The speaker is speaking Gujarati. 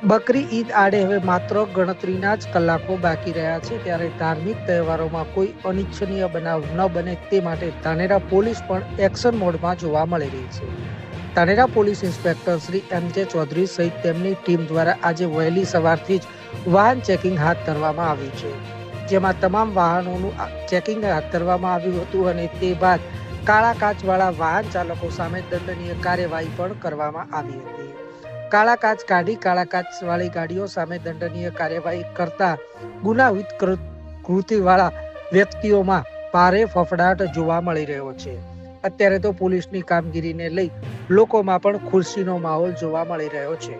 બકરી ઈદ આડે હવે માત્ર ગણતરીના જ કલાકો બાકી રહ્યા છે, ત્યારે ધાર્મિક તહેવારોમાં કોઈ અનિચ્છનીય બનાવ ન બને તે માટે ધાનેરા પોલીસ પણ એક્શન મોડમાં જોવા મળી રહી છે. Dhanera police inspector Shri M J. Chaudhary સહિત તેમની ટીમ દ્વારા આજે વહેલી સવારથી જ વાહન ચેકિંગ હાથ ધરવામાં આવ્યું છે, જેમાં તમામ વાહનોનું ચેકિંગ હાથ ધરવામાં આવ્યું હતું અને તે બાદ કાળા કાચવાળા વાહન ચાલકો સામે દંડનીય કાર્યવાહી પણ કરવામાં આવી હતી. કાળા કાચ કાઢી કાળા કાચવાળી ગાડીઓ સામે દંડનીય કાર્યવાહી કરતા ગુનાહિત કૃતિવાળા વ્યક્તિઓમાં ભારે ફફડાટ જોવા મળી રહ્યો છે. અત્યારે તો પોલીસની કામગીરીને લઈ લોકોમાં પણ ખુશીનો માહોલ જોવા મળી રહ્યો છે.